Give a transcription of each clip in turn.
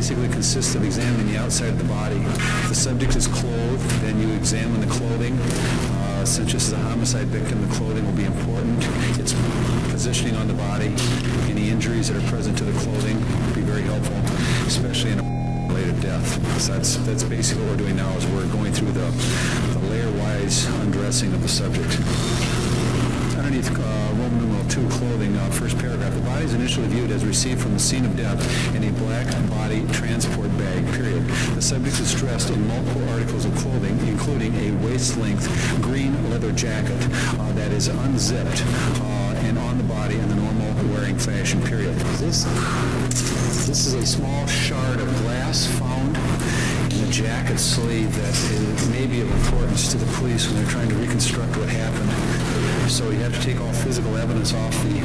basically consists of examining the outside of the body. If the subject is clothed, then you examine the clothing. Since this is a homicide victim, the clothing will be important. Its positioning on the body, any injuries that are present to the clothing will be very helpful, especially in a related death. So that's basically what we're doing now, is we're going through the layer-wise undressing of the subject. Underneath Roman numeral 2, clothing, first paragraph, the body is initially viewed as received from the scene of death in a black body transport bag, period. The subject is dressed in multiple articles of clothing, including a waist-length green leather jacket that is unzipped and on the body in the normal wearing fashion, period. This is a small shard of glass found in the jacket sleeve that may be of importance to the police when they're trying to reconstruct what happened. So you have to take all physical evidence off the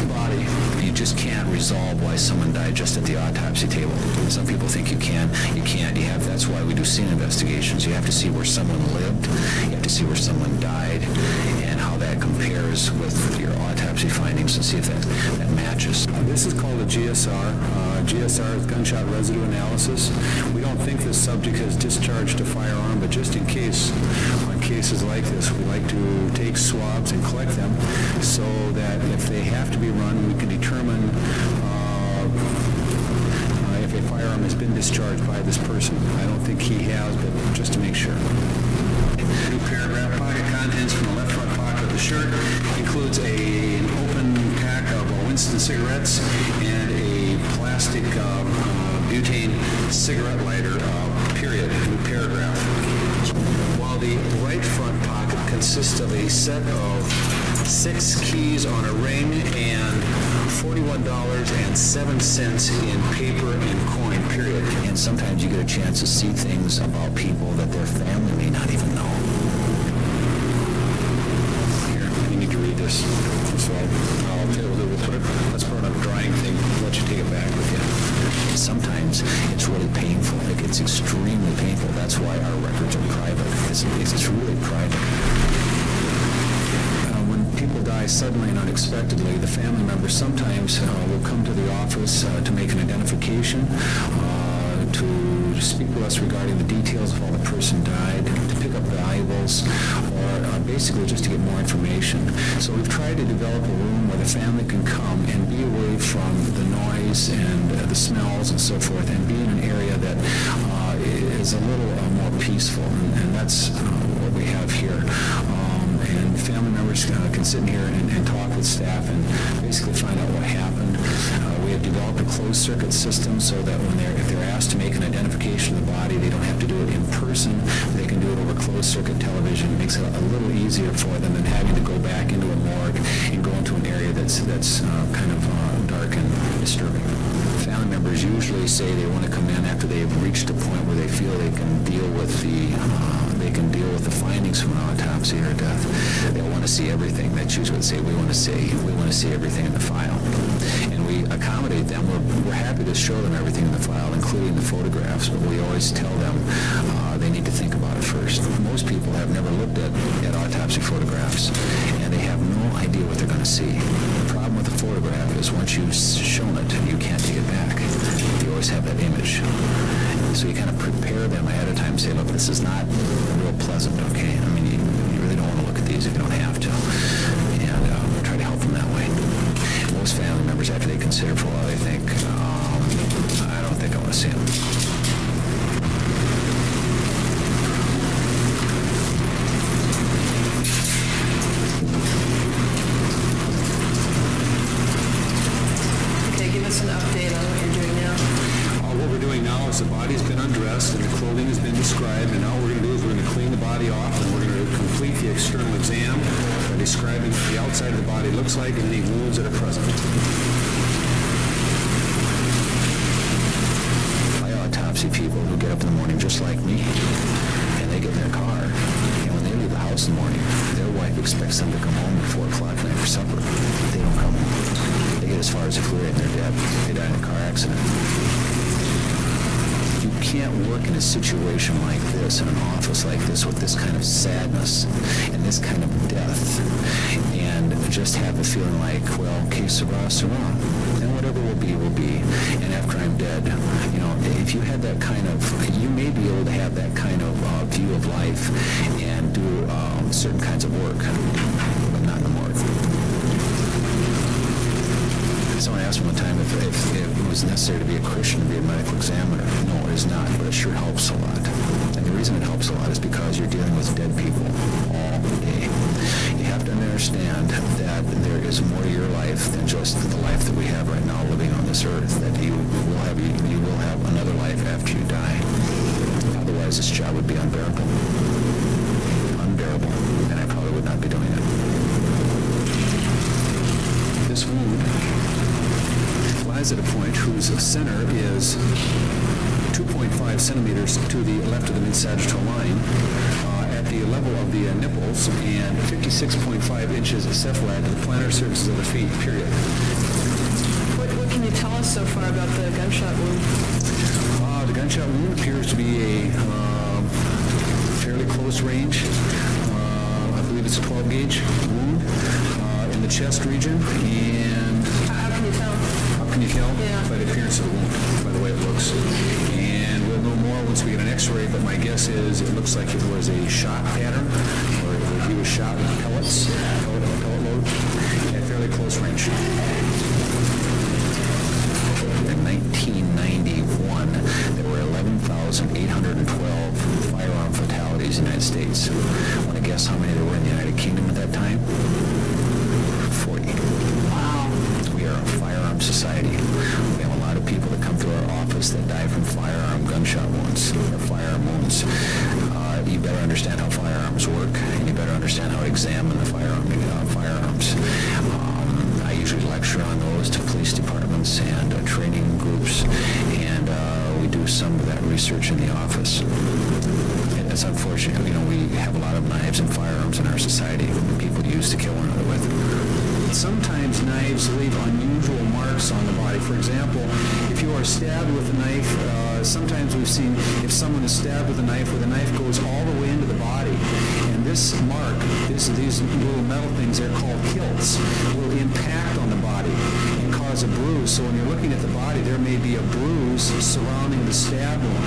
body. You just can't resolve why someone died just at the autopsy table. Some people think you can. You can't. That's why we do scene investigations. You have to see where someone lived. You have to see where someone died and how that compares with your autopsy findings and see if that matches. This is called a GSR. GSR is gunshot residue analysis. We don't think this subject has discharged a firearm, but just in case, on cases like this, we like to take swabs and collect them so that if they have to be run, we can determine if a firearm has been discharged by this person. I don't think he has, but just to make sure. New paragraph, pocket contents from the left front pocket of the shirt includes an open pack of Winston cigarettes and a plastic butane cigarette lighter, period. New paragraph. While the right front pocket consists of a set of 6 keys on a ring and $41.07 in paper and coin, period. And sometimes you get a chance to see things about people that their family may not even know. Here, you need to read this. So let's put it on a drying thing. Let you take it back with you. Sometimes it's really painful. It gets extremely painful. That's why our records are private. It's really private. People die suddenly and unexpectedly, the family members sometimes will come to the office to make an identification, to speak with us regarding the details of how the person died, to pick up valuables, or basically just to get more information. So we've tried to develop a room where the family can come and be away from the noise and the smells and so forth, and be in an area that is a little more peaceful, and that's what we have here. And family members can sit in here and talk with staff and basically find out what happened. We have developed a closed-circuit system so that if they're asked to make an identification of the body, they don't have to do it in person. They can do it over closed-circuit television. It makes it a little easier for them than having to go back into a morgue and go into an area that's kind of dark and disturbing. Family members usually say they want to come in after they've reached a point where they feel they can deal with the findings from an autopsy or a death. They'll want to see everything. That's usually what they say. We want to see everything in the file, and we accommodate them. We're happy to show them everything in the file, including the photographs. But we always tell them they need to think about it first. Most people have never looked at autopsy photographs, and they have no idea what they're going to see. The problem with the photograph is once you've shown it, you can't take it back. You always have that image. So you kind of prepare them ahead of time, say, look, this is not real pleasant, okay? I mean, you really don't want to look at these if you don't have to. And try to help them that way. Most family members, after they consider for a while, they think, I don't think I want to see them. Okay, give us an update on what you're doing now. What we're doing now is the body's been undressed and the clothing has been described, and now what we're going to do is we're going to clean the body off, and we're going to complete the external exam by describing what the outside of the body looks like and any wounds that are present. I autopsy people who get up in the morning just like me, and they get in their car, and when they leave the house in the morning, their wife expects them to come home at 4 o'clock tonight for supper. They don't come home. They get as far as if we're in their dead. They died in a car accident. You can't work in a situation like this, in an office like this, with this kind of sadness and this kind of death, and just have the feeling like, well, que sera, sera, and whatever will be, will be. And after I'm dead. You know, if you had that kind of, you may be able to have that kind of view of life and do certain kinds of work, but not in the morgue. Someone asked me one time if it was necessary to be a Christian to be a medical examiner. No, it is not, but it sure helps a lot. And the reason it helps a lot is because you're dealing with dead people all day. You have to understand that there is more to your life than just the life that we have right now living on this earth, that you will have another life after you die. Otherwise, this job would be unbearable. Unbearable. And I probably would not be doing it. This wound lies at a point whose center is 2.5 centimeters to the left of the mid-sagittal line, at the level of the nipples, and 56.5 inches cephalad to the plantar surfaces of the feet, period. What can you tell us so far about the gunshot wound? The gunshot wound appears to be a fairly close range. I believe it's a 12-gauge wound in the chest region, and How can you tell? how can you tell? Yeah. By the appearance of the wound, by the way it looks. And we'll know more once we get an x-ray, but my guess is it looks like it was a shot pattern, or he was shot with pellets, pellet load, at fairly close range. In 1991, there were 11,812 firearm fatalities in the United States. Want to guess how many there were in the United Kingdom at that time? 40. Wow. We are a firearm society. We have a lot of people that come through our office that die from firearm gunshot wounds or firearm wounds. You better understand how firearms work, and you better understand how to examine the firearms. I usually lecture on those to police departments and training groups, and we do some of that research in the office. It's unfortunate, you know, we have a lot of knives and firearms in our society that people use to kill one another with. Sometimes knives leave unusual marks on the body. For example, if you are stabbed with a knife, sometimes we've seen if someone is stabbed with a knife where the knife goes all the way into the body, and this mark, these little metal things, they're called hilts, will impact on the body and cause a bruise. So when you're looking at the body, there may be a bruise surrounding the stab wound.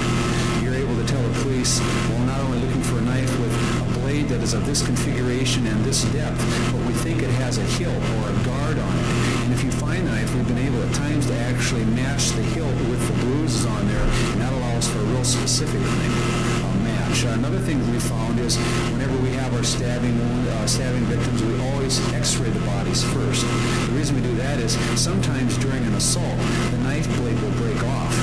You're able to tell the police, well, not only looking for a knife with a blade that is of this configuration and this depth, but we think it has a hilt or a guard on it. And if you find the knife, we've been able at times to actually match the hilt with the bruises on there, and that allows for a real specific thing, match. Another thing we found is whenever we have our stabbing victims, we always x-ray the bodies first. The reason we do that is sometimes during an assault, the knife blade will break off,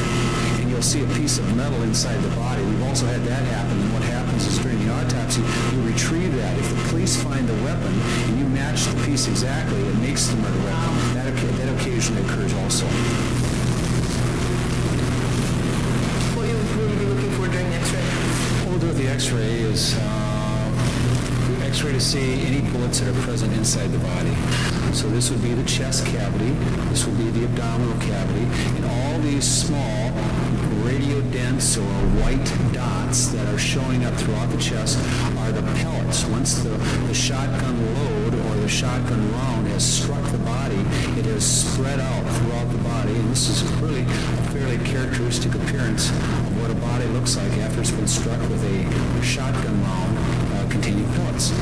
and you'll see a piece of metal inside the body. We've also had that happen, and what happens is during the autopsy, you retrieve that. If the police find the weapon and you match the piece exactly, it makes the murder weapon. That occasionally occurs also. What will you be looking for during the x-ray? What we'll do with the x-ray is we x-ray to see any bullets that are present inside the body. So this would be the chest cavity, this would be the abdominal cavity, and all these small radiodense or white dots that are showing up throughout the chest are the pellets. Once the shotgun load or the shotgun round has struck the body, it has spread out throughout the body, and this is really a fairly characteristic appearance of what a body looks like after it's been struck with a shotgun round containing pellets.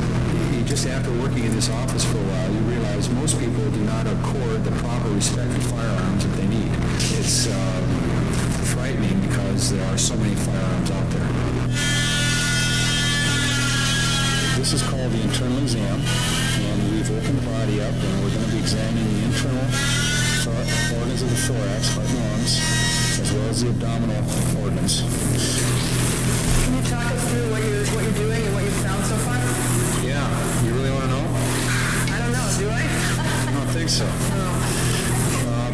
Just after working in this office for a while, you realize most people do not accord the proper respect to firearms that they need. It's frightening because there are so many firearms out there. This is called the internal exam, and we've opened the body up, and we're going to be examining the internal organs of the thorax, heart and lungs, as well as the abdominal organs. Can you talk us through what you're doing and what you've found so far? Yeah, you really want to know? I don't know, do I? I don't think so.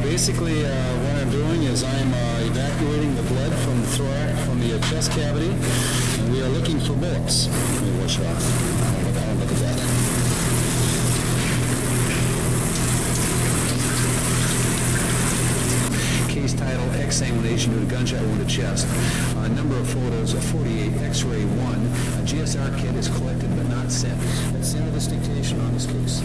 Basically, what I'm doing is I'm evacuating the blood from the thorax, from the chest cavity, and we are looking for bullets. Let me wash it off. Look at that. Case title, examination due to gunshot wound to chest. Number of photos, 48, X-ray 1. A GSR kit is collected but not sent. That's the end of this dictation on this case.